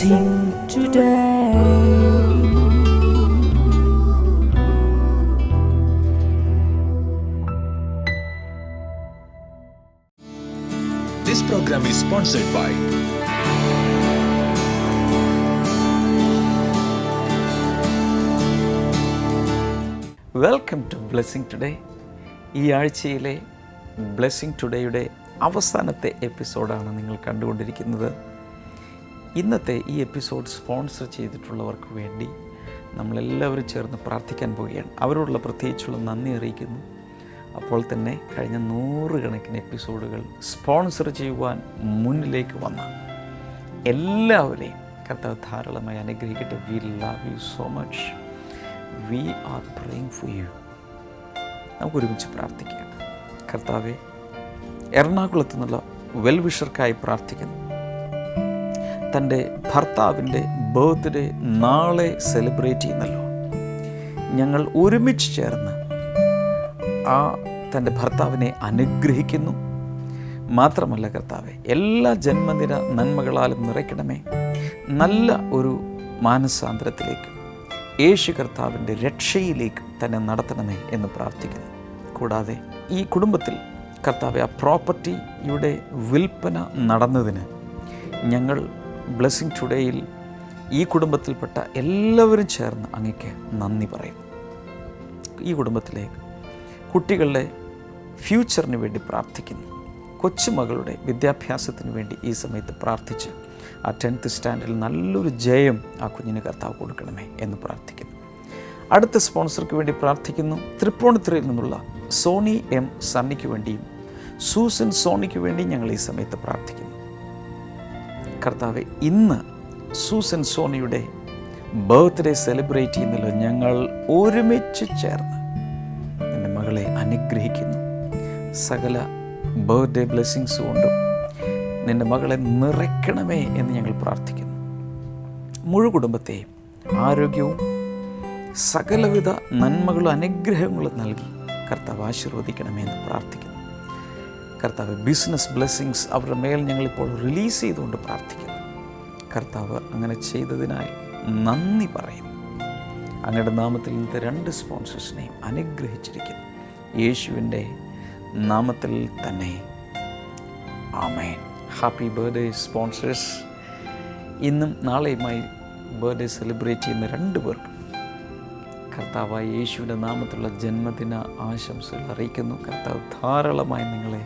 blessing today. This program is sponsored by welcome to blessing today. ഈ ആഴ്ചയിലെ blessing ടുഡേയുടെ അവസാനത്തെ എപ്പിസോഡാണ് നിങ്ങൾ കണ്ടുകൊണ്ടിരിക്കുന്നത്. ഇന്നത്തെ ഈ എപ്പിസോഡ് സ്പോൺസർ ചെയ്തിട്ടുള്ളവർക്ക് വേണ്ടി നമ്മളെല്ലാവരും ചേർന്ന് പ്രാർത്ഥിക്കാൻ പോവുകയാണ്. അവരോടുള്ള പ്രത്യേകിച്ചുള്ള നന്ദി അറിയിക്കുന്നു. അപ്പോൾ തന്നെ കഴിഞ്ഞ 100 കണക്കിന് എപ്പിസോഡുകൾ സ്പോൺസർ ചെയ്യുവാൻ മുന്നിലേക്ക് വന്ന എല്ലാവരെയും കർത്താവ് ധാരാളമായി അനുഗ്രഹിക്കട്ടെ. We love you so much. We are praying for you. നമുക്കൊരുമിച്ച് പ്രാർത്ഥിക്കാം. കർത്താവെ, എറണാകുളത്ത് നിന്നുള്ള വെൽവിഷർക്കായി പ്രാർത്ഥിക്കുന്നു. തൻ്റെ ഭർത്താവിൻ്റെ ബർത്ത്ഡേ നാളെ സെലിബ്രേറ്റ് ചെയ്യുന്നല്ലോ. ഞങ്ങൾ ഒരുമിച്ച് ചേർന്ന് ആ തൻ്റെ ഭർത്താവിനെ അനുഗ്രഹിക്കുന്നു. മാത്രമല്ല കർത്താവെ, എല്ലാ ജന്മദിന നന്മകളാലും നിറയ്ക്കണമേ. നല്ല ഒരു മാനസാന്തരത്തിലേക്ക്, യേശു കർത്താവിൻ്റെ രക്ഷയിലേക്ക് തന്നെ നടത്തണമേ എന്ന് പ്രാർത്ഥിക്കുന്നു. കൂടാതെ ഈ കുടുംബത്തിൽ കർത്താവെ, ആ പ്രോപ്പർട്ടിയുടെ വിൽപ്പന നടന്നതിന് ഞങ്ങൾ ബ്ലെസ്സിങ് ടുഡേയിൽ ഈ കുടുംബത്തിൽപ്പെട്ട എല്ലാവരും ചേർന്ന് അങ്ങേക്ക് നന്ദി പറയും. ഈ കുടുംബത്തിലേക്ക് കുട്ടികളുടെ ഫ്യൂച്ചറിന് വേണ്ടി പ്രാർത്ഥിക്കുന്നു. കൊച്ചുമകളുടെ വിദ്യാഭ്യാസത്തിന് വേണ്ടി ഈ സമയത്ത് പ്രാർത്ഥിച്ച് ആ 10th സ്റ്റാൻഡേർഡിൽ നല്ലൊരു ജയം ആ കുഞ്ഞിന് കർത്താവ് കൊടുക്കണമേ എന്ന് പ്രാർത്ഥിക്കുന്നു. അടുത്ത സ്പോൺസർക്ക് വേണ്ടി പ്രാർത്ഥിക്കുന്നു. തൃപ്പൂണിത്തുറയിൽ നിന്നുള്ള സോണി എം സണ്ണിക്ക് വേണ്ടിയും സൂസൻ സോണിക്ക് വേണ്ടിയും ഞങ്ങൾ ഈ സമയത്ത് പ്രാർത്ഥിക്കുന്നു. കർത്താവെ, ഇന്ന് സൂസൻ സോണിയുടെ ബർത്ത്ഡേ സെലിബ്രേറ്റ് ചെയ്യുന്നല്ലോ. ഞങ്ങൾ ഒരുമിച്ച് ചേർന്ന് എൻ്റെ മകളെ അനുഗ്രഹിക്കുന്നു. സകല ബർത്ത്ഡേ ബ്ലെസ്സിങ്സ് കൊണ്ടും നിൻ്റെ മകളെ നിറയ്ക്കണമേ എന്ന് ഞങ്ങൾ പ്രാർത്ഥിക്കുന്നു. മുഴു കുടുംബത്തെയും ആരോഗ്യവും സകലവിധ നന്മകളും അനുഗ്രഹങ്ങളും നൽകി കർത്താവ് ആശീർവദിക്കണമേ എന്ന് പ്രാർത്ഥിക്കുന്നു. കർത്താവ്, ബിസിനസ് ബ്ലെസ്സിങ്സ് അവരുടെ മേൽ ഞങ്ങളിപ്പോൾ റിലീസ് ചെയ്തുകൊണ്ട് പ്രാർത്ഥിക്കുന്നു. കർത്താവ് അങ്ങനെ ചെയ്തതിനായി നന്ദി പറയുന്നു. അങ്ങയുടെ നാമത്തിൽ ഇന്നത്തെ 2 സ്പോൺസേഴ്സിനെയും അനുഗ്രഹിച്ചിരിക്കുന്നു. യേശുവിൻ്റെ നാമത്തിൽ തന്നെ ആമേൻ. Happy birthday sponsors. ഇന്നും നാളെയുമായി ബർത്ത്ഡേ സെലിബ്രേറ്റ് ചെയ്യുന്ന 2 പേർക്കും കർത്താവായ യേശുവിൻ്റെ നാമത്തിലുള്ള ജന്മദിന ആശംസകൾ അറിയിക്കുന്നു. കർത്താവ് ധാരാളമായി നിങ്ങളെ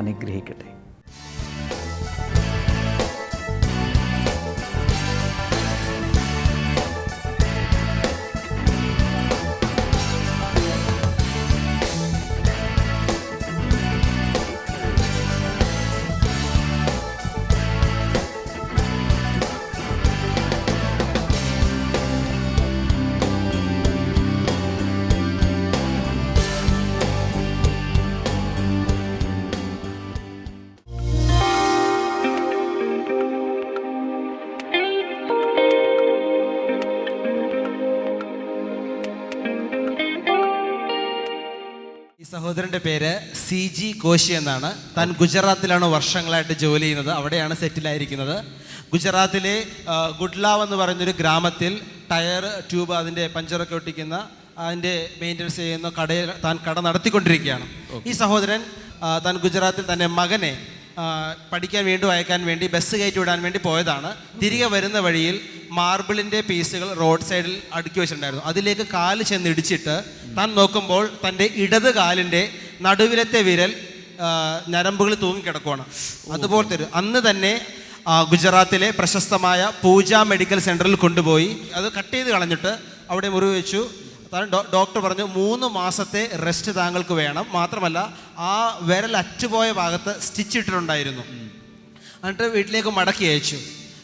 അനുഗ്രഹിക്കട്ടെ. സഹോദരൻ്റെ പേര് CG കോശി എന്നാണ്. താൻ ഗുജറാത്തിലാണ് വർഷങ്ങളായിട്ട് ജോലി ചെയ്യുന്നത്. അവിടെയാണ് സെറ്റിലായിരിക്കുന്നത്. ഗുജറാത്തിലെ ഗുഡ്ലാവ് എന്ന് പറയുന്നൊരു ഗ്രാമത്തിൽ ടയർ ട്യൂബ് അതിൻ്റെ പഞ്ചറൊക്കെ ഒട്ടിക്കുന്ന അതിൻ്റെ മെയിൻ്റനൻസ് ചെയ്യുന്ന കടയിൽ താൻ കട നടത്തിക്കൊണ്ടിരിക്കുകയാണ്. ഈ സഹോദരൻ താൻ ഗുജറാത്തിൽ തൻ്റെ മകനെ പഠിക്കാൻ വേണ്ടി അയക്കാൻ വേണ്ടി ബസ് കയറ്റി വിടാൻ വേണ്ടി പോയതാണ്. തിരികെ വരുന്ന വഴിയിൽ മാർബിളിൻ്റെ പീസുകൾ റോഡ് സൈഡിൽ അടുക്കി വെച്ചിട്ടുണ്ടായിരുന്നു. അതിലേക്ക് കാല് ചെന്ന് ഇടിച്ചിട്ട് താൻ നോക്കുമ്പോൾ തൻ്റെ ഇടത് കാലിൻ്റെ നടുവിലത്തെ വിരൽ ഞരമ്പുകൾ തൂങ്ങിക്കിടക്കുവാണ്. അതുപോലത്തെ അന്ന് തന്നെ ഗുജറാത്തിലെ പ്രശസ്തമായ പൂജ മെഡിക്കൽ സെൻറ്ററിൽ കൊണ്ടുപോയി അത് കട്ട് ചെയ്ത് കളഞ്ഞിട്ട് അവിടെ മുറിവ് വെച്ചു. ഡോക്ടർ പറഞ്ഞു 3 മാസത്തെ റെസ്റ്റ് താങ്കൾക്ക് വേണം. മാത്രമല്ല ആ വിരൽ അറ്റുപോയ ഭാഗത്ത് സ്റ്റിച്ച് ഇട്ടിട്ടുണ്ടായിരുന്നു. എന്നിട്ട് വീട്ടിലേക്ക് മടക്കി അയച്ചു.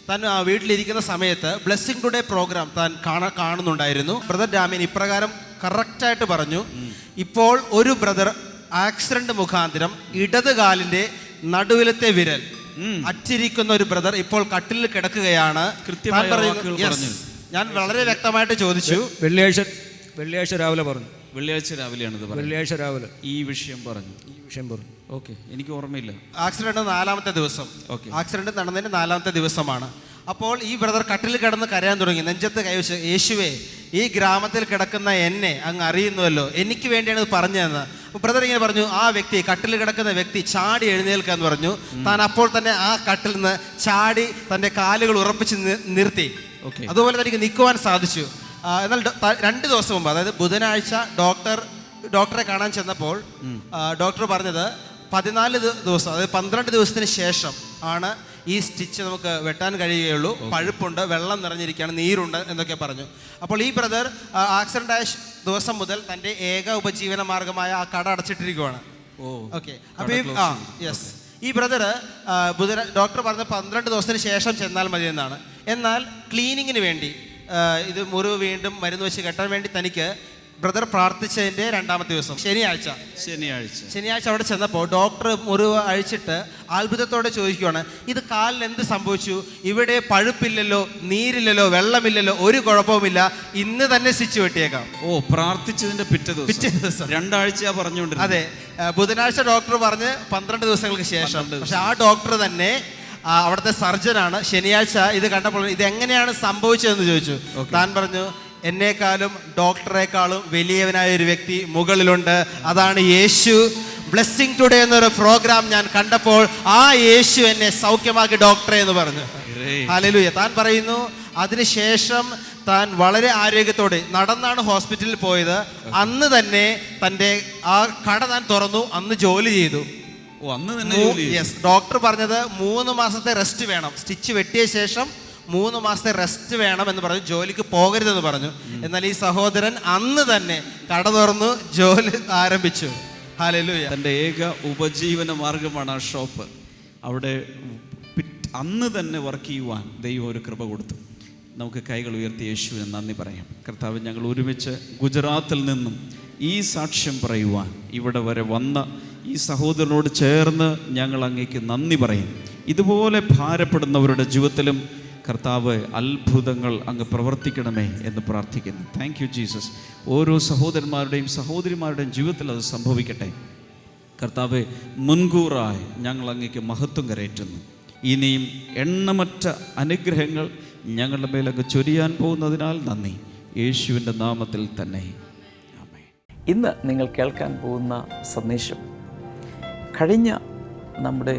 താൻ വീട്ടിലിരിക്കുന്ന സമയത്ത് ബ്ലെസ്സിങ് ടുഡേ പ്രോഗ്രാം താൻ കാണുന്നുണ്ടായിരുന്നു. ബ്രദർ ഡാമിൻ ഇപ്രകാരം കറക്റ്റായിട്ട് പറഞ്ഞു, ഇപ്പോൾ ഒരു ബ്രദർ ആക്സിഡന്റ് മുഖാന്തരം ഇടത് കാലിൻ്റെ നടുവിലത്തെ വിരൽ അറ്റിരിക്കുന്ന ഒരു ബ്രദർ ഇപ്പോൾ കട്ടിലിൽ കിടക്കുകയാണ്. ഞാൻ വളരെ വ്യക്തമായിട്ട് ചോദിച്ചു. വെള്ളിയാഴ്ച രാവിലെ പറഞ്ഞു. വെള്ളിയാഴ്ച രാവിലെയാണിത് പറഞ്ഞത്. വെള്ളിയാഴ്ച രാവിലെ ഈ വിഷയം പറഞ്ഞു. ഓക്കെ, എനിക്ക് ഓർമ്മയില്ല. ആക്സിഡന്റ് 4-ാമത്തെ ദിവസം. ഓക്കെ, ആക്സിഡന്റ് നടന്നതിന് 4-ാമത്തെ ദിവസമാണ്. അപ്പോൾ ഈ ബ്രദർ കട്ടിൽ കിടന്ന് കരയാൻ തുടങ്ങി. നെഞ്ചത്ത് കൈവച്ച്, യേശുവേ, ഈ ഗ്രാമത്തിൽ കിടക്കുന്ന എന്നെ അങ്ങ് അറിയുന്നുവല്ലോ, എനിക്ക് വേണ്ടിയാണ് ഇത് പറഞ്ഞതെന്ന്. അപ്പോൾ ബ്രദർ ഇങ്ങനെ പറഞ്ഞു, ആ വ്യക്തി, കട്ടിൽ കിടക്കുന്ന വ്യക്തി ചാടി എഴുന്നേൽക്കാന്ന് പറഞ്ഞു. താൻ അപ്പോൾ തന്നെ ആ കട്ടിൽ നിന്ന് ചാടി തൻ്റെ കാലുകൾ ഉറപ്പിച്ച് നിർത്തി. അതുപോലെ തനിക്ക് നിൽക്കുവാൻ സാധിച്ചു. എന്നാൽ 2 ദിവസം മുമ്പ്, അതായത് ബുധനാഴ്ച ഡോക്ടറെ കാണാൻ ചെന്നപ്പോൾ ഡോക്ടർ പറഞ്ഞത് 14 ദിവസം, അതായത് 12 ദിവസത്തിന് ശേഷം ആണ് ഈ സ്റ്റിച്ച് നമുക്ക് വെട്ടാൻ കഴിയുകയുള്ളൂ. പഴുപ്പുണ്ട്, വെള്ളം നിറഞ്ഞിരിക്കുകയാണ്, നീരുണ്ട് എന്നൊക്കെ പറഞ്ഞു. അപ്പോൾ ഈ ബ്രദർ ആക്സിഡന്റ് ആയ ദിവസം മുതൽ തൻ്റെ ഏക ഉപജീവന മാർഗമായ ആ കട അടച്ചിട്ടിരിക്കുകയാണ്. ഓക്കെ, അപ്പോൾ യെസ്, ഈ ബ്രദർ ഡോക്ടർ പറഞ്ഞ 12 ദിവസത്തിന് ശേഷം ചെന്നാൽ മതി എന്നാണ്. എന്നാൽ ക്ലീനിങ്ങിന് വേണ്ടി, ഇത് മുറിവ് വീണ്ടും മരുന്ന് വെച്ച് കെട്ടാൻ വേണ്ടി തനിക്ക് ബ്രദർ പ്രാർത്ഥിച്ചതിൻ്റെ 2-ാമത്തെ ദിവസം ശനിയാഴ്ച അവിടെ ചെന്നപ്പോൾ ഡോക്ടർ മുറിവ് അഴിച്ചിട്ട് അത്ഭുതത്തോടെ ചോദിക്കുകയാണ്, ഇത് കാലിന് എന്ത് സംഭവിച്ചു? ഇവിടെ പഴുപ്പില്ലല്ലോ, നീരില്ലല്ലോ, വെള്ളമില്ലല്ലോ, ഒരു കുഴപ്പവുമില്ല, ഇന്ന് തന്നെ സ്റ്റിച്ച് വെട്ടിയേക്കാം. പ്രാർത്ഥിച്ചതിന്റെ പിറ്റേ ദിവസം 2 ആഴ്ച പറഞ്ഞുകൊണ്ട്. അതെ, ബുധനാഴ്ച ഡോക്ടർ പറഞ്ഞ് 12 ദിവസങ്ങൾക്ക് ശേഷം. പക്ഷെ ആ ഡോക്ടർ തന്നെ അവിടുത്തെ സർജനാണ്. ശനിയാഴ്ച ഇത് കണ്ടപ്പോൾ ഇത് എങ്ങനെയാണ് സംഭവിച്ചതെന്ന് ചോദിച്ചു. താൻ പറഞ്ഞു, എന്നേക്കാളും ഡോക്ടറെക്കാളും വലിയവനായ ഒരു വ്യക്തി മുകളിലുണ്ട്, അതാണ് യേശു. ബ്ലെസ്സിങ് ടുഡേ എന്നൊരു പ്രോഗ്രാം ഞാൻ കണ്ടപ്പോൾ ആ യേശു എന്നെ സൗഖ്യമാക്കി ഡോക്ടറെ എന്ന് പറഞ്ഞു. ഹല്ലേലൂയ. താൻ പറയുന്നു, അതിനുശേഷം താൻ വളരെ ആരോഗ്യത്തോടെ നടന്നാണ് ഹോസ്പിറ്റലിൽ പോയത്. അന്ന് തന്നെ തൻ്റെ ആ കട താൻ തുറന്നു, അന്ന് ജോലി ചെയ്തു. യെസ്, ഡോക്ടർ പറഞ്ഞത് 3 മാസത്തെ റെസ്റ്റ് വേണം, സ്റ്റിച്ച് വെട്ടിയ ശേഷം 3 മാസത്തെ റെസ്റ്റ് വേണം എന്ന് പറഞ്ഞു, ജോലിക്ക് പോകരുതെന്ന് പറഞ്ഞു. എന്നാൽ ഈ സഹോദരൻ അന്ന് തന്നെ കട തുറന്നു, ജോലി ആരംഭിച്ചു. ഹല്ലേലൂയ. തൻ്റെ ഏക ഉപജീവന മാർഗമാണ് ആ ഷോപ്പ്. അവിടെ അന്ന് തന്നെ വർക്ക് ചെയ്യുവാൻ ദൈവം ഒരു കൃപ കൊടുത്തു. നമുക്ക് കൈകൾ ഉയർത്തി യേശുവിന് നന്ദി പറയാം. കർത്താവ്, ഞങ്ങൾ ഒരുമിച്ച് ഗുജറാത്തിൽ നിന്നും ഈ സാക്ഷ്യം പറയുവാൻ ഇവിടെ വരെ വന്ന ഈ സഹോദരനോട് ചേർന്ന് ഞങ്ങൾ അങ്ങേക്ക് നന്ദി പറയും. ഇതുപോലെ ഭാരപ്പെടുന്നവരുടെ ജീവിതത്തിലും കർത്താവ് അത്ഭുതങ്ങൾ അങ്ങ് പ്രവർത്തിക്കണമേ എന്ന് പ്രാർത്ഥിക്കുന്നു. Thank you Jesus. ഓരോ സഹോദരന്മാരുടെയും സഹോദരിമാരുടെയും ജീവിതത്തിൽ അത് സംഭവിക്കട്ടെ. കർത്താവ്, മുൻകൂറായി ഞങ്ങൾ അങ്ങേക്ക് മഹത്വം കരയറ്റുന്നു. ഇനിയും എണ്ണമറ്റ അനുഗ്രഹങ്ങൾ ഞങ്ങളുടെ മേലങ്ങ് ചൊരിയാൻ പോകുന്നതിനാൽ നന്ദി, യേശുവിൻ്റെ നാമത്തിൽ തന്നെ. ഇന്ന് നിങ്ങൾ കേൾക്കാൻ പോകുന്ന സന്ദേശം കഴിഞ്ഞ നമ്മുടെ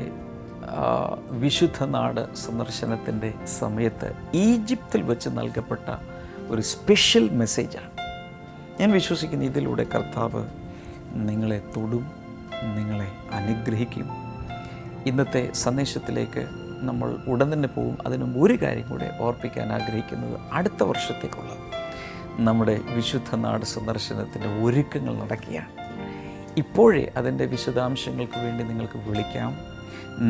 വിശുദ്ധ നാട് സന്ദർശനത്തിൻ്റെ സമയത്ത് ഈജിപ്തിൽ വെച്ച് നൽകപ്പെട്ട ഒരു സ്പെഷ്യൽ മെസ്സേജാണ്. ഞാൻ വിശ്വസിക്കുന്നു ഇതിലൂടെ കർത്താവ് നിങ്ങളെ തൊടും, നിങ്ങളെ അനുഗ്രഹിക്കും. ഇന്നത്തെ സന്ദേശത്തിലേക്ക് നമ്മൾ ഉടൻ തന്നെ പോകും. അതിനും ഒരു കാര്യം കൂടെ ഓർപ്പിക്കാൻ ആഗ്രഹിക്കുന്നത്, അടുത്ത വർഷത്തേക്കുള്ള നമ്മുടെ വിശുദ്ധ നാട് സന്ദർശനത്തിൻ്റെ ഒരുക്കങ്ങൾ നടക്കുകയാണ്. ഇപ്പോഴേ അതിൻ്റെ വിശദാംശങ്ങൾക്ക് വേണ്ടി നിങ്ങൾക്ക് വിളിക്കാം.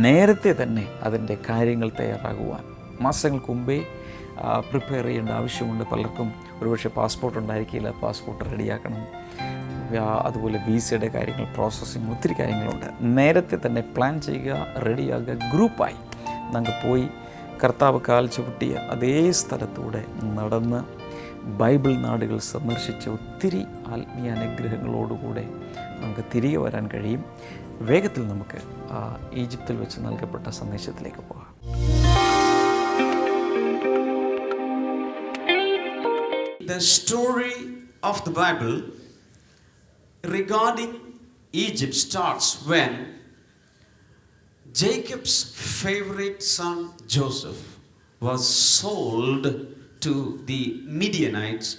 നേരത്തെ തന്നെ അതിൻ്റെ കാര്യങ്ങൾ തയ്യാറാകുവാൻ മാസങ്ങൾക്ക് മുമ്പേ പ്രിപ്പയർ ചെയ്യേണ്ട ആവശ്യമുണ്ട്. പലർക്കും ഒരുപക്ഷെ പാസ്പോർട്ട് ഉണ്ടായിരിക്കില്ല, പാസ്പോർട്ട് റെഡിയാക്കണം. അതുപോലെ വിസയുടെ കാര്യങ്ങൾ, പ്രോസസ്സിങ്, ഒത്തിരി കാര്യങ്ങളുണ്ട്. നേരത്തെ തന്നെ പ്ലാൻ ചെയ്യുക, റെഡിയാകുക. ഗ്രൂപ്പായി നമുക്ക് പോയി കർത്താവ് കാൽ ചവിട്ടിയ അതേ സ്ഥലത്തൂടെ നടന്ന് ബൈബിൾ നാടുകൾ സന്ദർശിച്ച് ഒത്തിരി ആത്മീയ അനുഗ്രഹങ്ങളോടുകൂടെ നമുക്ക് തിരികെ വരാൻ കഴിയും. വേഗത്തിൽ നമുക്ക് ഈജിപ്തിൽ വെച്ച് നൽകപ്പെട്ട സന്ദേശത്തിലേക്ക് പോകാം. The story of the Bible regarding Egypt starts when Jacob's favorite son Joseph was sold to the Midianites,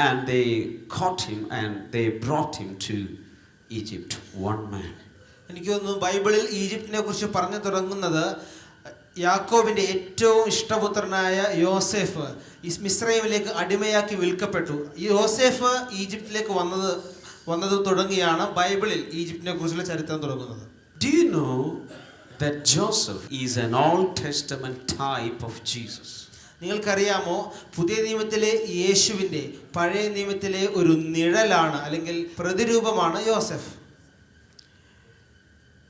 and they caught him and they brought him to Egypt, one man. എനിക്ക് തോന്നുന്നു ബൈബിളിൽ ഈജിപ്തിനെ കുറിച്ച് പറഞ്ഞു തുടങ്ങുന്നത് യാക്കോബിൻ്റെ ഏറ്റവും ഇഷ്ടപുത്രനായ യോസേഫ് മിസ്രൈമിലേക്ക് അടിമയാക്കി വിൽക്കപ്പെട്ടു. ഈ യോസേഫ് ഈജിപ്തിലേക്ക് വന്നത് തുടങ്ങിയാണ് ബൈബിളിൽ ഈജിപ്തിനെ കുറിച്ചുള്ള ചരിത്രം തുടങ്ങുന്നത്. Do you know that Joseph is an Old Testament type of Jesus? നിങ്ങൾക്കറിയാമോ, പുതിയ നിയമത്തിലെ യേശുവിൻ്റെ പഴയ നിയമത്തിലെ ഒരു നിഴലാണ് അല്ലെങ്കിൽ പ്രതിരൂപമാണ് യോസെഫ്.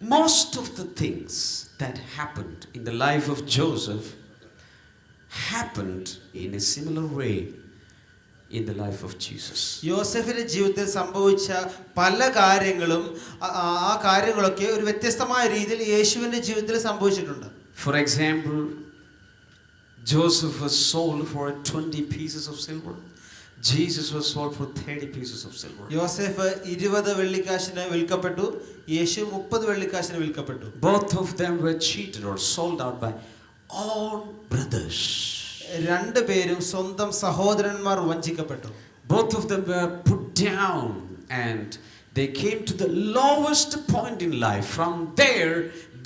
Most of the things that happened in the life of Joseph happened in a similar way in the life of Jesus. യോസഫിന്റെ ജീവിതത്തിൽ സംഭവിച്ച പല കാര്യങ്ങളും ആ കാര്യങ്ങളൊക്കെ ഒരു വ്യത്യസ്തമായ രീതിയിൽ യേശുവിന്റെ ജീവിതത്തിൽ സംഭവിച്ചിട്ടുണ്ട്. For example, Joseph was sold for 20 pieces of silver. Jesus was sold for 30 pieces of silver. Joseph 20 വെള്ളിക്കാശിന് വിൽക്കപ്പെട്ടു, Yeshu 30 വെള്ളിക്കാശിന് വിൽക്കപ്പെട്ടു. Both of them were cheated or sold out by own brothers. രണ്ടുപേരും സ്വന്തം സഹോദരന്മാർ വഞ്ചിക്കപ്പെട്ടു. Both of them were put down and they came to the lowest point in life. From there,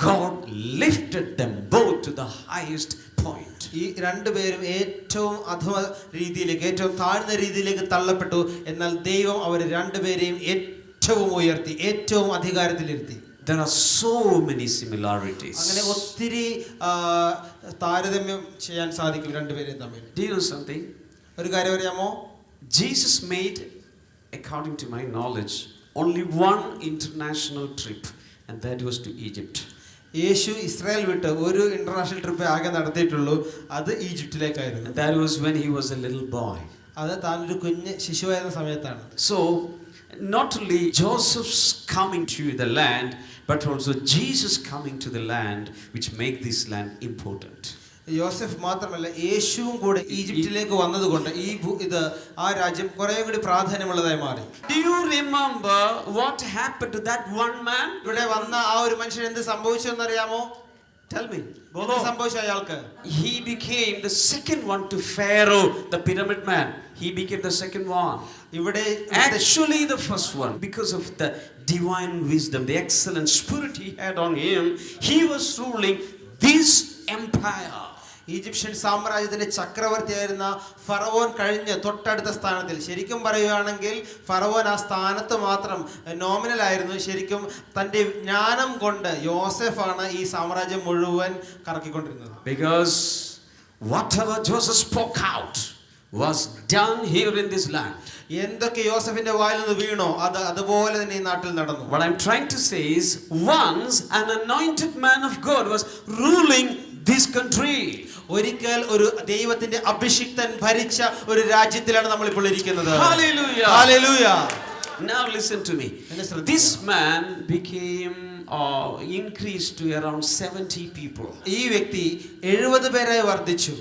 God lifted them both to the highest point. ഈ രണ്ടുപേരും ഏറ്റവും അധമ രീതിയിലേക്ക്, ഏറ്റവും താഴ്ന്ന രീതിയിലേക്ക് തള്ളപ്പെട്ടു. എന്നാൽ ദൈവം അവർ രണ്ടുപേരെയും ഏറ്റവും ഉയർത്തി, ഏറ്റവും അധികാരത്തിലിരുത്തി. There are so many similarities. അങ്ങനെ ഒത്തിരി താരതമ്യം ചെയ്യാൻ സാധിക്കും രണ്ടുപേരെയും തമ്മിൽ. Do you know something? ഒരു കാര്യം അറിയാമോ? Jesus made, according to my knowledge, only one international trip, and that was to Egypt. യേശു ഇസ്രായേൽ വിട്ട് ഒരു ഇന്റർനാഷണൽ ട്രിപ്പ് ആകെ നടത്തിയിട്ടുള്ളൂ. അത് ഈജിപ്തിലേക്കായിരുന്നു. And that was when he was a little boy. അത് താൻ ഒരു കുഞ്ഞ് ശിശുവായിരുന്ന സമയത്താണ്. So not only Joseph's coming to the land, but also Jesus coming to the land, which make this land important. യോസഫ് മാത്രമല്ല, യേശുവും കൂടെ ഈജിപ്തിലേക്ക് വന്നതുകൊണ്ട് ഇത് ആ രാജ്യം കുറെ കൂടി പ്രാധാന്യമുള്ളതായി മാറി. Do you remember what happened to that one man? ഇവിടെ വന്ന ആ ഒരു മനുഷ്യൻ എന്ത് സംഭവിച്ചു എന്നറിയാമോ? Tell me. എന്ത് സംഭവിച്ചു അയാൾക്ക്? He became the second one to Pharaoh, the pyramid man. He became the second one. ഇവിടെ Actually the first one, because of the divine wisdom, the excellent spirit he had on him, he was ruling this empire. Egyptian സാമ്രാജ്യത്തിന്റെ ചക്രവർത്തിയായിരുന്ന ഫറവോൻ കഴിഞ്ഞ് തൊട്ടടുത്ത സ്ഥാനത്തിൽ, ശരിക്കും പറയുകയാണെങ്കിൽ ഫറവോൻ ആ സ്ഥാനത്ത് മാത്രം നോമിനൽ ആയിരുന്നു. ശരിക്കും തന്റെ ജ്ഞാനം കൊണ്ട് യോസെഫാണ് ഈ സാമ്രാജ്യം മുഴുവൻ കറക്കിക്കൊണ്ടിരുന്നത്. Because whatever Joseph spoke out was done here in this land. എന്തൊക്കെ യോസഫിന്റെ വായിൽ നിന്ന് വീണോ അത് അതുപോലെ തന്നെ ഈ നാട്ടിൽ നടന്നു. What I'm trying to say is, once an anointed man of God was ruling this country. ഒരിക്കൽ ഒരു ദൈവത്തിന്റെ അഭിഷിക്തൻ ഭരിച്ച ഒരു രാജ്യത്തിലാണ് നമ്മൾ ഇപ്പോൾ ഇരിക്കുന്നത്. Hallelujah. Hallelujah. Now listen to me. This man became increased to around 70 people. ഈ വ്യക്തി 70 പേരായി വർദ്ധിച്ചു.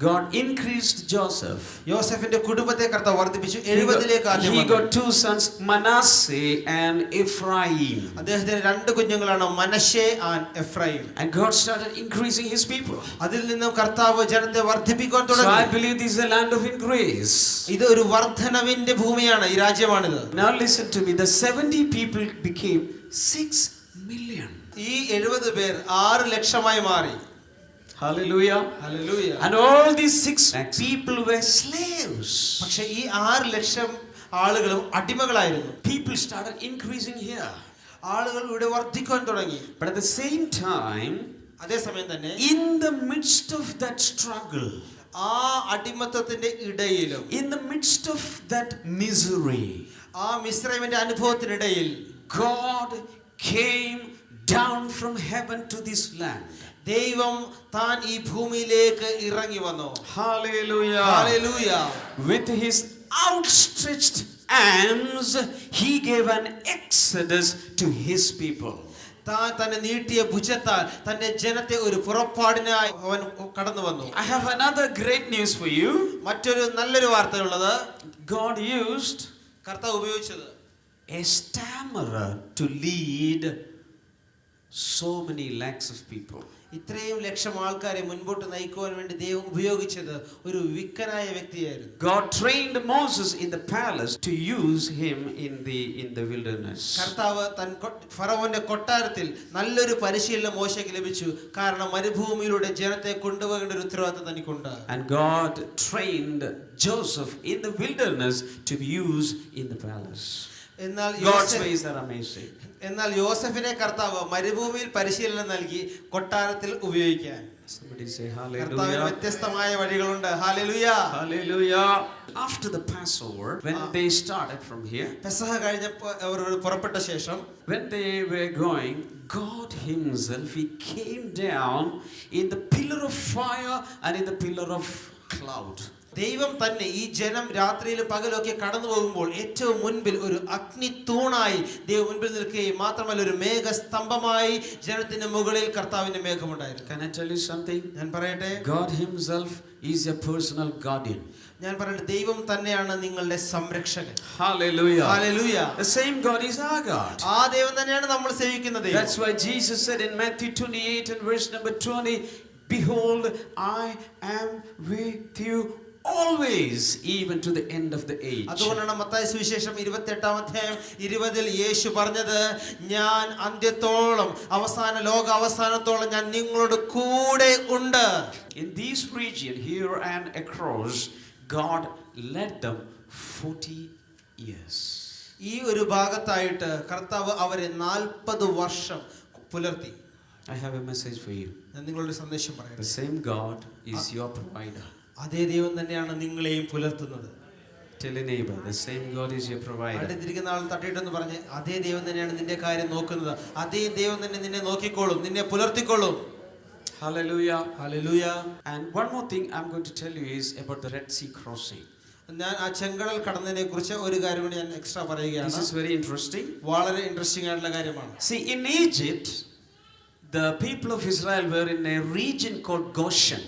God increased Joseph. യോസഫിന്റെ കുടുംബത്തെ കർത്താവ് വർദ്ധിപ്പിച്ചു. 70ലേക്ക് ആദ്യം He got two sons, Manasseh and Ephraim. അദ്ദേഹത്തിന് രണ്ട് കുഞ്ഞുങ്ങളാണ്, മനശ്ശെ and Ephraim. And God started increasing his people. അതിൽ നിന്നും കർത്താവ് ജനത്തെ വർദ്ധിപ്പിക്കാൻ So തുടങ്ങി. I believe this is a land of increase. ഇത് ഒരു വർദ്ധനവിന്റെ ഭൂമിയാണ്, ഈ രാജ്യമാണിത്. Now listen to me. The 70 people became 6 million. ഈ 70 പേർ 6 ലക്ഷമായി മാറി. Hallelujah. Hallelujah. And all these 6 people were slaves. പക്ഷേ ഈ 6 ലക്ഷം ആളുകളും അടിമകളായിരുന്നു. People started increasing here. ആളുകൾ ഇവിടെ വർദ്ധിക്കാൻ തുടങ്ങി. But at the same time, അതേസമയം തന്നെ in the midst of that struggle, ആ അടിമത്തത്തിന്റെ ഇടയിലും, in the midst of that misery, ആ മിസ്രൈമിന്റെ അനുഭവത്തിനിടയിൽ God came down from heaven to this land. ദൈവം താൻ ഈ ഭൂമിയിലേക്ക് ഇറങ്ങി വന്നു. Hallelujah. Hallelujah. With his outstretched arms, he gave an exodus to his people. താൻ തന്നെ നീട്ടിയ ഭുജത്താൽ തന്റെ ജനത്തെ ഒരു പുറപ്പാടിനായി അവൻ കടന്നു വന്നു. I have another great news for you. മറ്റൊരു നല്ലൊരു വാർത്തയുള്ളത്, God used കർത്താവ് ഉപയോഗിച്ചത് a stammerer to lead so many lakhs of people. ഇത്രയും ലക്ഷം ആൾക്കാരെ മുൻപോട്ട് നയിക്കുവാൻ വേണ്ടി ദൈവം ഉപയോഗിച്ചത് ഒരു വിക്കനായ വ്യക്തിയായിരുന്നു. God trained Moses in the palace to use him in the wilderness. കർത്താവ് തൻ ഫറവോന്റെ കൊട്ടാരത്തിൽ നല്ലൊരു പരിശീലനം മോശയ്ക്ക് ലഭിച്ചു. കാരണം മരുഭൂമിയിലൂടെ ജനത്തെ കൊണ്ടുപോകേണ്ട ഒരു ഉത്തരവാദിത്തം തനിക്കുണ്ട്. And God trained Joseph in the wilderness to be used in the palace. God's ways are amazing. എന്നാൽ യോസഫിനെ കർത്താവ് മരുഭൂമിയിൽ പരിശീലനം നൽകി കൊട്ടാരത്തിൽ ഉപയോഗിക്കാൻ. Somebody say കർത്താവിന് hallelujah. വ്യത്യസ്തമായ വഴികളുണ്ട്. Hallelujah. Hallelujah. After the Passover, when they started from here, പെസഹ കഴിഞ്ഞപ്പോൾ അവർ പുറപ്പെട്ട ശേഷം, when they were going, God himself, he came down in the pillar of fire and in the pillar of cloud. ദൈവം തന്നെ ഈ ജനം രാത്രിയിലും പകലൊക്കെ കടന്നു പോകുമ്പോൾ ഏറ്റവും മുൻപിൽ ഒരു അഗ്നി തൂണായി ദൈവം മുൻപിൽ നിൽക്കുകയും മാത്രമല്ല ഒരു മേഘസ്തംഭമായി ജനത്തിന്റെ മുകളിൽ കർത്താവിന്റെ മേഘമുണ്ടായിരുന്നു. Can I tell you something? ഞാൻ പറയട്ടെ, God himself is a personal guardian. ഞാൻ പറയട്ടെ, ദൈവം തന്നെയാണ് നിങ്ങളുടെ സംരക്ഷകൻ. Hallelujah. Hallelujah. The same God is our God. ആ ദൈവം തന്നെയാണ് നമ്മൾ സേവിക്കുന്ന ദൈവം. That's why Jesus said in Matthew 28 and verse number 20, behold, I am with you always, even to the end of the age. അതുകൊണ്ടാണ് മത്തായി സുവിശേഷം 28-ാം അധ്യായം 20-ൽ യേശു പറഞ്ഞത്, ഞാൻ അന്ത്യത്തോളം ലോക അവസാനത്തോളം ഞാൻ നിങ്ങളോട് കൂടെ ഉണ്ട്. In this region here and across, God led them 40 years. ഈ ഒരു ഭാഗത്തായിട്ട് കർത്താവ് അവരെ 40 വർഷം പുലർത്തി. I have a message for you. ഞാൻ നിങ്ങളോട് സന്ദേശം പറയാം. The same God is your provider. അതേ ദൈവം തന്നെയാണ് നിങ്ങളെയും പുലർത്തുന്നത്. Tell a neighbor, the same God is your provider. അടുത്തിരിക്കുന്ന ആൾ തട്ടിയിട്ടെന്ന് പറഞ്ഞ്, അതേ ദൈവം തന്നെയാണ് നിന്റെ കാര്യം നോക്കുന്നത്, അതേ ദൈവം തന്നെ നിന്നെ നോക്കിക്കോളും, നിന്നെ പുലർത്തിക്കോളും. Hallelujah. Hallelujah. And one more thing I'm going to tell you is about the Red Sea crossing. ഞാൻ ആ ചെങ്കടൽ കടന്നതിനെ കുറിച്ച് ഒരു കാര്യം കൂടി ഞാൻ എക്സ്ട്രാ പറയുകയാണ്. This is very interesting. വളരെ ഇൻട്രസ്റ്റിംഗ് ആയിട്ടുള്ള കാര്യമാണ്. See, in Egypt, the people of Israel were in a region called Goshen.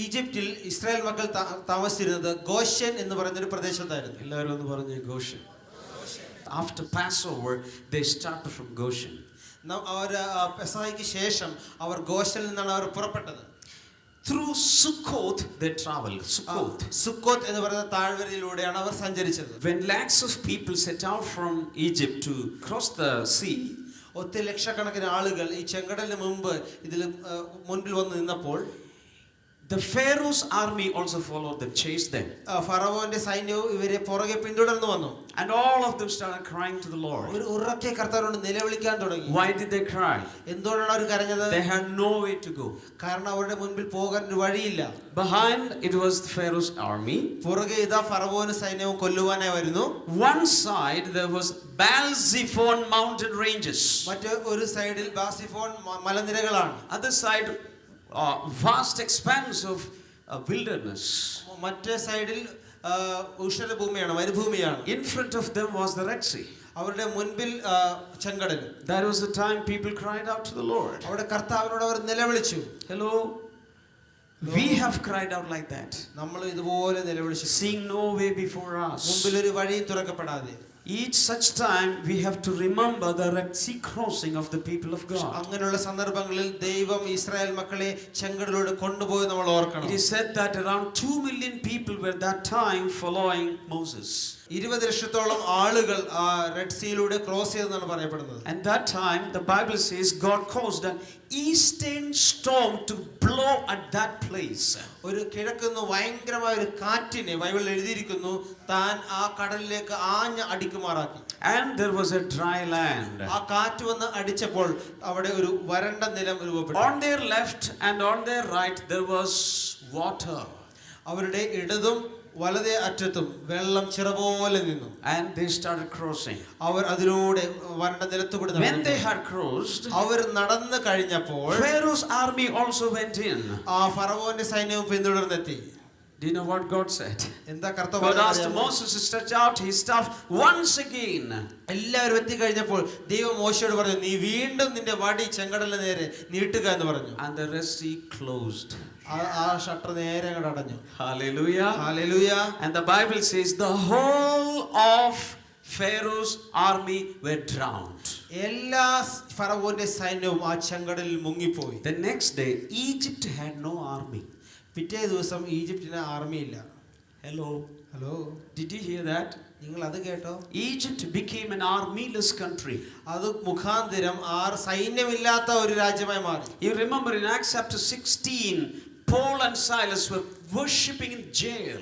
ഈജിപ്തിൽ ഇസ്രായേൽ മക്കൾ താമസിച്ചിരുന്നത് ഗോഷൻ എന്ന് പറയുന്ന ഒരു പ്രദേശത്തായിരുന്നു. എല്ലാവരും ഒന്ന് പറഞ്ഞു Goshen. After Passover, they started from Goshen. അവർ പെസഹയ്ക്ക് ശേഷം അവർ ഗോഷനിൽ നിന്നാണ് അവർ പുറപ്പെട്ടത്. Through Sukkoth they traveled. സുക്കോത്ത് എന്ന് പറയുന്ന താഴ്വരയിലൂടെയാണ് അവർ സഞ്ചരിച്ചത്. When lakhs of people set out from Egypt to cross the sea, ഒത്തിരി ലക്ഷക്കണക്കിന് ആളുകൾ ഈ ചെങ്കടലിന് മുമ്പ് ഇതിൽ മുൻപിൽ വന്ന് നിന്നപ്പോൾ the Pharaoh's army also followed them, chased them. ഫറവോന്റെ സൈന്യവും ഇവരെ പുറകെ പിന്തുടർന്നു വന്നു. And all of them started crying to the Lord. ഒരു ഉറക്കെ കർത്താവിനോട് നിലവിളിക്കാൻ തുടങ്ങി. Why did they cry? എന്തുകൊണ്ടാണ് അവർ കരഞ്ഞത്? They had no way to go. കാരണം അവരുടെ മുൻപിൽ പോകാൻ ഒരു വഴിയില്ല. Behind it was the Pharaoh's army. പുറകെ ഇതാ ഫറവോന് സൈന്യവും കൊല്ലുവാനായി വരുന്നു. One side there was Baal-Zephon mountain ranges. മറ്റേ ഒരു സൈഡിൽ ബാസിഫോൺ മലനിരകളാണ്. Other side vast expanse of wilderness. മറ്റേ സൈഡിൽ ഉഷരഭൂമിയാണ്, മരുഭൂമിയാണ്. In front of them was the Red Sea. അവരുടെ മുൻപിൽ ചെങ്കടൽ. That was the time people cried out to the Lord. അവിടെ കർത്താവിനോട് അവർ നിലവിളിച്ചു. Hello. We have cried out like that. നമ്മൾ ഇതുപോലെ നിലവിളിച്ചു. Seeing no way before us. മുൻപിൽ ഒരു വഴിയും തുറക്കപ്പെടാതെ. Each such time we have to remember the Red Sea crossing of the people of God. അങ്ങനെയുള്ള സന്ദർഭങ്ങളിൽ ദൈവം ഇസ്രായേൽ മക്കളെ ചെങ്കടലിലൂടെ കൊണ്ടുപോയി നമ്മൾ ഓർക്കണം. It is said that around 2 million people were that time following Moses. 20 ലക്ഷത്തോളം ആളുകൾ ആ റെഡ് സീയിലൂടെ ക്രോസ് ചെയ്തെന്നാണ് പറയപ്പെടുന്നത്. And that time the Bible says God caused an eastern storm to blow at that place. ഒരു കിഴക്കുന്ന് ഭയങ്കരമായ ഒരു കാറ്റിനെ ബൈബിളിൽ എഴുതിയിരിക്കുന്നു താൻ ആ കടലിലേക്ക് ആഞ്ഞ് അടിക്കുമാറാക്കി. And there was a dry land. ആ കാറ്റ് വന്ന് അടിച്ചപ്പോൾ അവിടെ ഒരു വരണ്ട നിലം രൂപപ്പെട്ടു. On their left and on their right there was water. അവരുടെ ഇടതും വലതേ അറ്റത്തും വെള്ളം ചിറപോലെ നിന്നു. And they started crossing. അവർ അതിലൂടെ വരണ്ട നിലത്തുകൂടി നടന്നു. When they had crossed, അവർ നടന്നു കഴിഞ്ഞപ്പോൾ Pharaoh's army also went in. ആ ഫറവോന്റെ സൈന്യവും പിന്തുടർന്നെത്തി. Do you know what God said? എന്താ കർത്താവ് God asked പറഞ്ഞത്? Moses to stretch out his staff once again. എല്ലാവരും എത്തി കഴിഞ്ഞപ്പോൾ ദൈവം മോശയോട് പറഞ്ഞു, നീ വീണ്ടും നിന്റെ വടി ചെങ്കടലിന് നേരെ നീട്ടുക എന്ന് പറഞ്ഞു. And the Red Sea closed. ആ ഷട്ടർ നേരെ അങ്ങോട്ട് അടഞ്ഞു. Hallelujah. Hallelujah. And the Bible says the whole of Pharaoh's army were drowned. എല്ലാ ഫറവോന്റെ സൈന്യവും ആ ചെങ്കടലിൽ മുങ്ങിപ്പോയി. The next day Egypt had no army. പിറ്റേ ദിവസം ഈജിപ്തിന് ആർമി ഇല്ല. Hello. Did you hear that? നിങ്ങൾ അത് കേട്ടോ? Egypt became an armyless country. അത് മുഖാന്തരം സൈന്യമില്ലാത്ത ഒരു രാജ്യമായി മാറി. You remember in Acts chapter 16, Paul and Silas were worshipping in jail.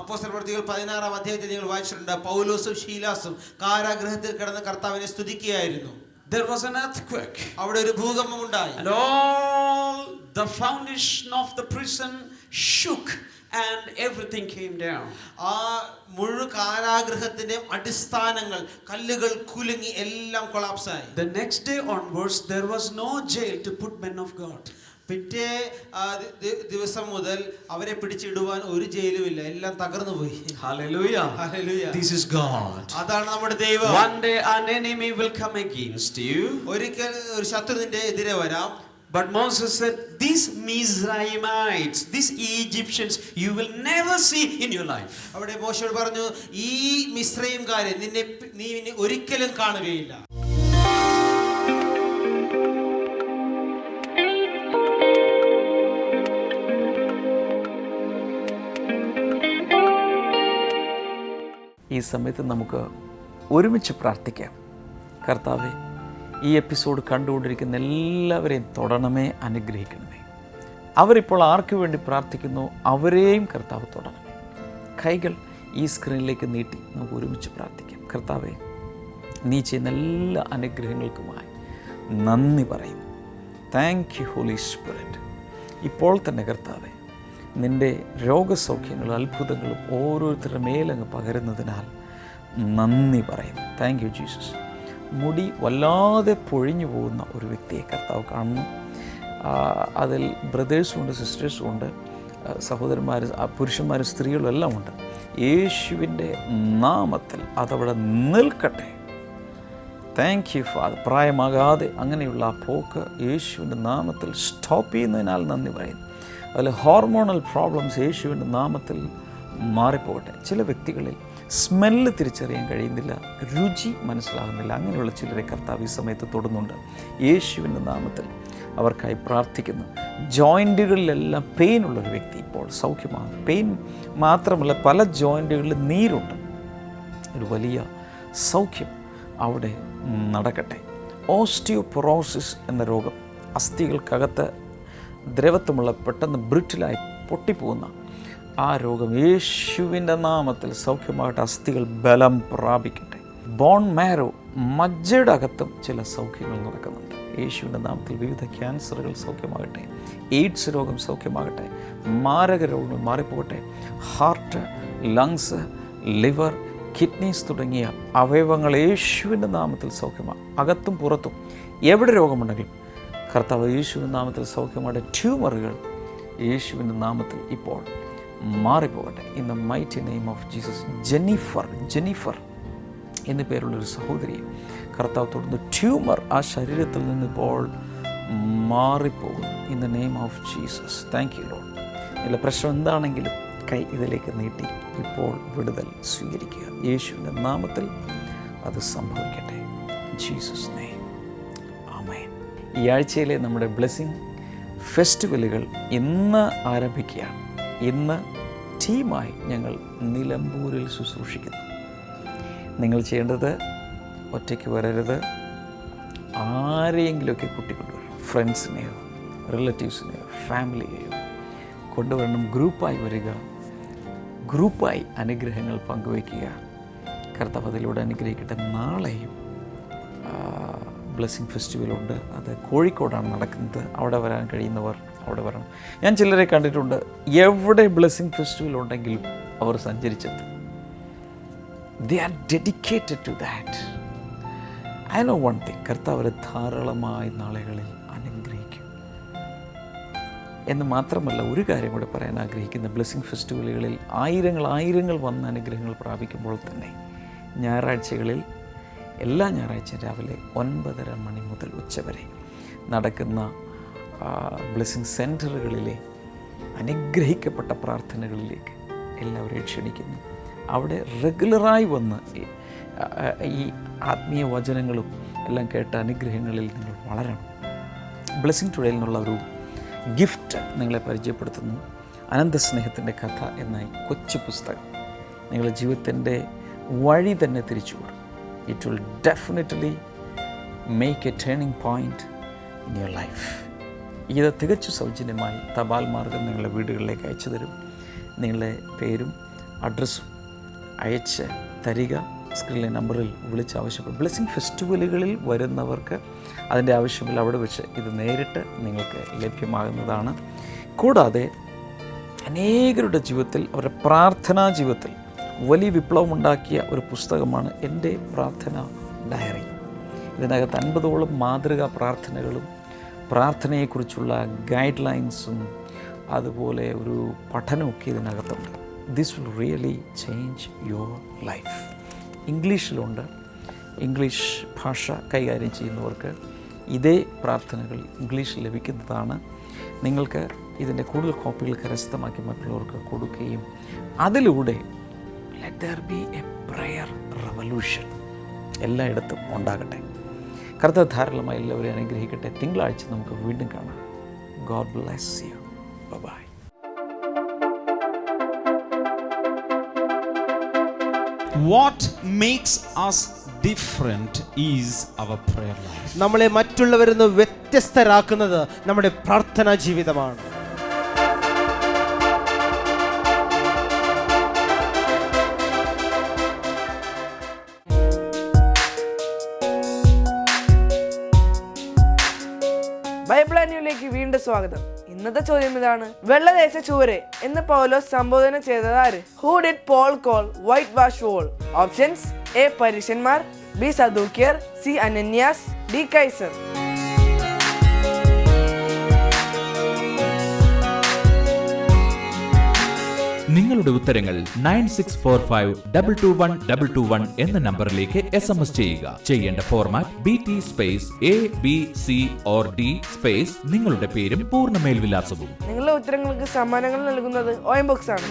അപ്പോസ്തലപ്രവൃത്തികൾ 16-ാം അധ്യായത്തിൽ നിങ്ങൾ വായിച്ചിട്ടുണ്ട്, പൗലോസും ശീലാസും കാരാഗൃഹത്തിൽ കിടന്ന് കർത്താവിനെ സ്തുതിക്കുകയായിരുന്നു. There was an earthquake. അവിടെ ഒരു ഭൂകമ്പം ഉണ്ടായി. And all the foundation of the prison shook and everything came down. ആ മുഴു കാരാഗൃഹത്തിന്റെ അടിസ്ഥാനങ്ങൾ കല്ലുകൾ കുലുങ്ങി എല്ലാം കൊളാപ്സ് ആയി. The next day onwards there was no jail to put men of God. പിറ്റേ ദിവസം മുതൽ അവരെ പിടിച്ചിടുവാൻ ഒരു ജയിലുമില്ല, എല്ലാം തകർന്നു പോയി. Hallelujah. Hallelujah. This is God. അതാണ് നമ്മുടെ ദൈവം. One day an enemy will come against you. ഒരിക്കൽ ഒരു ശത്രു നിന്റെ എതിരെ വരാം. But Moses said, these Mizraimites, these Egyptians, you will never see in your life. അവിടെ മോശയോട് പറഞ്ഞു, ഈ മിസ്രയീംകാരെ നീ ഒരിക്കലും കാണുകയില്ല. ഈ സമയത്ത് നമുക്ക് ഒരുമിച്ച് പ്രാർത്ഥിക്കാം. കർത്താവേ, ഈ എപ്പിസോഡ് കണ്ടുകൊണ്ടിരിക്കുന്ന എല്ലാവരെയും തൊടണമേ, അനുഗ്രഹിക്കണമേ. അവരിപ്പോൾ ആർക്ക് വേണ്ടി പ്രാർത്ഥിക്കുന്നു അവരെയും കർത്താവ് തൊടണമേ. കൈകൾ ഈ സ്ക്രീനിലേക്ക് നീട്ടി നമുക്ക് ഒരുമിച്ച് പ്രാർത്ഥിക്കാം. കർത്താവേ, നീ ചെയ്യുന്ന എല്ലാ അനുഗ്രഹങ്ങൾക്കുമായി നന്ദി പറയുന്നു. Thank you holy spirit. ഇപ്പോൾ തന്നെ കർത്താവേ, നിൻ്റെ രോഗസൗഖ്യങ്ങളും അത്ഭുതങ്ങളും ഓരോരുത്തരുടെ മേലങ്ങ് പകരുന്നതിനാൽ നന്ദി പറയുന്നു. Thank you Jesus. മുടി വല്ലാതെ പൊഴിഞ്ഞു പോകുന്ന ഒരു വ്യക്തിയെ കർത്താവ് കാണുന്നു. അതിൽ ബ്രദേഴ്സും ഉണ്ട്, സിസ്റ്റേഴ്സും ഉണ്ട്, സഹോദരന്മാർ, പുരുഷന്മാരും സ്ത്രീകളും എല്ലാം ഉണ്ട്. യേശുവിൻ്റെ നാമത്തിൽ അതവിടെ നിൽക്കട്ടെ. Thank you father. പ്രായമാകാതെ അങ്ങനെയുള്ള ആ പോക്ക് യേശുവിൻ്റെ നാമത്തിൽ സ്റ്റോപ്പ് ചെയ്യുന്നതിനാൽ നന്ദി പറയുന്നു. അതിൽ ഹോർമോണൽ പ്രോബ്ലംസ് യേശുവിൻ്റെ നാമത്തിൽ മാറിപ്പോകട്ടെ. ചില വ്യക്തികളിൽ സ്മെല്ല് തിരിച്ചറിയാൻ കഴിയുന്നില്ല, രുചി മനസ്സിലാകുന്നില്ല. അങ്ങനെയുള്ള ചിലരെ കർത്താവ് ഈ സമയത്ത് തൊടുന്നുണ്ട്. യേശുവിൻ്റെ നാമത്തിൽ അവർക്കായി പ്രാർത്ഥിക്കുന്നു. ജോയിൻറ്റുകളിലെല്ലാം പെയിനുള്ളൊരു വ്യക്തി ഇപ്പോൾ സൗഖ്യമാകും. പെയിൻ മാത്രമല്ല, പല ജോയിൻറ്റുകളിൽ നീരുണ്ട്. ഒരു വലിയ സൗഖ്യം അവിടെ നടക്കട്ടെ. ഓസ്റ്റിയോപൊറോസിസ് എന്ന രോഗം, അസ്ഥികൾക്കകത്ത് ദ്രവത്വമുള്ള പെട്ടെന്ന് ബ്രിട്ടിലായി പൊട്ടിപ്പോകുന്ന ആ രോഗം യേശുവിൻ്റെ നാമത്തിൽ സൗഖ്യമാകട്ടെ. അസ്ഥികൾ ബലം പ്രാപിക്കട്ടെ. ബോൺ മാരോ, മജ്ജയുടെ അകത്തും ചില സൗഖ്യങ്ങൾ നടക്കുന്നുണ്ട്. യേശുവിൻ്റെ നാമത്തിൽ വിവിധ ക്യാൻസറുകൾ സൗഖ്യമാകട്ടെ. എയ്ഡ്സ് രോഗം സൗഖ്യമാകട്ടെ. മാരക രോഗങ്ങൾ മാറിപ്പോകട്ടെ. ഹാർട്ട്, ലങ്സ്, ലിവർ, കിഡ്നീസ് തുടങ്ങിയ അവയവങ്ങൾ യേശുവിൻ്റെ നാമത്തിൽ സൗഖ്യമാകും. അകത്തും പുറത്തും എവിടെ രോഗമുണ്ടെങ്കിലും കർത്താവ് യേശുവിൻ്റെ നാമത്തിൽ സൗഖ്യമാകട്ടെ. ട്യൂമറുകൾ യേശുവിൻ്റെ നാമത്തിൽ ഇപ്പോൾ മാറിപ്പോകട്ടെ. In the mighty name of Jesus. Jennifer എന്നു പേരുള്ളൊരു സഹോദരിയെ കർത്താവ് തൊടുന്നു. ട്യൂമർ ആ ശരീരത്തിൽ നിന്ന് ഇപ്പോൾ മാറിപ്പോകുന്നു. In the name of Jesus. Thank you Lord. ഇതിലെ പ്രശ്നം എന്താണെങ്കിലും കൈ ഇതിലേക്ക് നീട്ടി ഇപ്പോൾ വിടുതൽ സ്വീകരിക്കുക. യേശുവിൻ്റെ നാമത്തിൽ അത് സംഭവിക്കട്ടെ. Jesus name. ആമേൻ. ഈ ആഴ്ചയിലെ നമ്മുടെ ബ്ലെസ്സിങ് ഫെസ്റ്റിവലുകൾ ഇന്ന് ആരംഭിക്കുകയാണ്. ഇന്ന് ടീമായി ഞങ്ങൾ നിലമ്പൂരിൽ ശുശ്രൂഷിക്കുന്നു. നിങ്ങൾ ചെയ്യേണ്ടത്, ഒറ്റയ്ക്ക് വരരുത്, ആരെയെങ്കിലുമൊക്കെ കൂട്ടിക്കൊണ്ടുവരണം. ഫ്രണ്ട്സിനെയോ റിലേറ്റീവ്സിനെയോ ഫാമിലിയെയോ കൊണ്ടുവരണം. ഗ്രൂപ്പായി വരിക, ഗ്രൂപ്പായി അനുഗ്രഹങ്ങൾ പങ്കുവയ്ക്കുക. കർത്താവ് അതിലൂടെ അനുഗ്രഹിക്കട്ടെ. നാളെയും ബ്ലെസ്സിങ് ഫെസ്റ്റിവലുണ്ട്. അത് കോഴിക്കോടാണ് നടക്കുന്നത്. അവിടെ വരാൻ കഴിയുന്നവർ അവിടെ വരണം. ഞാൻ ചിലരെ കണ്ടിട്ടുണ്ട്, എവിടെ ബ്ലെസ്സിങ് ഫെസ്റ്റിവൽ ഉണ്ടെങ്കിലും അവർ സഞ്ചരിച്ചെത്തും. They are dedicated to that. I know one thing, കർത്താവ് അവരെ ധാരാളമായി നാളുകളിൽ അനുഗ്രഹിക്കും. എന്ന് മാത്രമല്ല, ഒരു കാര്യം കൂടെ പറയാൻ ആഗ്രഹിക്കുന്ന, ബ്ലെസ്സിങ് ഫെസ്റ്റിവലുകളിൽ ആയിരങ്ങൾ വന്ന അനുഗ്രഹങ്ങൾ പ്രാപിക്കുമ്പോൾ തന്നെ ഞായറാഴ്ചകളിൽ എല്ലാ ഞായറാഴ്ച രാവിലെ 9:30 മണി മുതൽ ഉച്ചവരെ നടക്കുന്ന ബ്ലെസ്സിങ് സെൻറ്ററുകളിലെ അനുഗ്രഹിക്കപ്പെട്ട പ്രാർത്ഥനകളിലേക്ക് എല്ലാവരെയും ക്ഷണിക്കുന്നു. അവിടെ റെഗുലറായി വന്ന് ഈ ആത്മീയ വചനങ്ങളും എല്ലാം കേട്ട അനുഗ്രഹങ്ങളിൽ നിങ്ങൾ വളരണം. ബ്ലെസ്സിങ് ടുഡേയിൽ നിന്നുള്ള ഒരു ഗിഫ്റ്റ് നിങ്ങളെ പരിചയപ്പെടുത്തുന്നു. അനന്തസ്നേഹത്തിൻ്റെ കഥ എന്ന കൊച്ചു പുസ്തകം നിങ്ങളുടെ ജീവിതത്തിൻ്റെ വഴി തന്നെ തിരിച്ചുവിടും. It will definitely make a turning point in your life. ഇത് തികച്ചു സൗജന്യമായി തപാൽ മാർഗം നിങ്ങളുടെ വീടുകളിലേക്ക് അയച്ചു തരും. നിങ്ങളുടെ പേരും അഡ്രസ്സും അയച്ച് തരിക. സ്ക്രീനിലെ നമ്പറിൽ വിളിച്ച് ആവശ്യപ്പെടും. ബ്ലെസ്സിങ് ഫെസ്റ്റിവലുകളിൽ വരുന്നവർക്ക് അതിൻ്റെ ആവശ്യമില്ല. അവിടെ വെച്ച് ഇത് നേരിട്ട് നിങ്ങൾക്ക് ലഭ്യമാകുന്നതാണ്. കൂടാതെ അനേകരുടെ ജീവിതത്തിൽ, അവരുടെ പ്രാർത്ഥനാ ജീവിതത്തിൽ വലിയ വിപ്ലവമുണ്ടാക്കിയ ഒരു പുസ്തകമാണ് എൻ്റെ പ്രാർത്ഥന ഡയറി. ഇതിനകത്ത് 50ഓളം മാതൃകാ പ്രാർത്ഥനകളും പ്രാർത്ഥനയെക്കുറിച്ചുള്ള ഗൈഡ് ലൈൻസും അതുപോലെ ഒരു പഠനമൊക്കെ ഇതിനകത്തുണ്ട്. This will really change your life. ഇംഗ്ലീഷിലുണ്ട്. ഇംഗ്ലീഷ് ഭാഷ കൈകാര്യം ചെയ്യുന്നവർക്ക് ഇതേ പ്രാർത്ഥനകൾ ഇംഗ്ലീഷിൽ ലഭിക്കുന്നതാണ്. നിങ്ങൾക്ക് ഇതിൻ്റെ കൂടുതൽ കോപ്പികൾ കരസ്ഥമാക്കി മറ്റുള്ളവർക്ക് കൊടുക്കുകയും അതിലൂടെ let there be a prayer revolution എല്ലായിടത്തും ഉണ്ടാകട്ടെ. കർത്താവ് ധാരാളമായി എല്ലാവരെയും അനുഗ്രഹിക്കട്ടെ. തിങ്കളാഴ്ച നമുക്ക് വീണ്ടും കാണാം. God bless you. Bye. What makes us different is our prayer life. നമ്മളെ മറ്റുള്ളവരിൽ നിന്ന് വ്യത്യസ്തരാക്കുന്നത് നമ്മുടെ പ്രാർത്ഥനാ ജീവിതമാണ്. ബൈബിൾ അന്യൂലേക്ക് വീണ്ടും സ്വാഗതം. ഇന്നത്തെ ചോദ്യം ഇതാണ്: വെള്ളദേശ ചുവരെ എന്ന് പൗലോസ് സംബോധന ചെയ്തത് ആര്? Who did Paul call white wash wall? Options: A പരീശന്മാർ, ബി സദൂക്യർ, സി അനന്യാസ്, ഡി കൈസർ. നിങ്ങളുടെ ഉത്തരങ്ങൾ 9645221221 എന്ന നമ്പറിലേക്ക് SMS ചെയ്യുക. ചെയ്യേണ്ട format BT space ABC or D space നിങ്ങളുടെ പേരും പൂർണ്ണ മേൽവിലാസവും. നിങ്ങളുടെ ഉത്തരങ്ങൾക്ക് സമ്മാനങ്ങൾ നൽകുന്നത് OM ബോക്സ് ആണ്.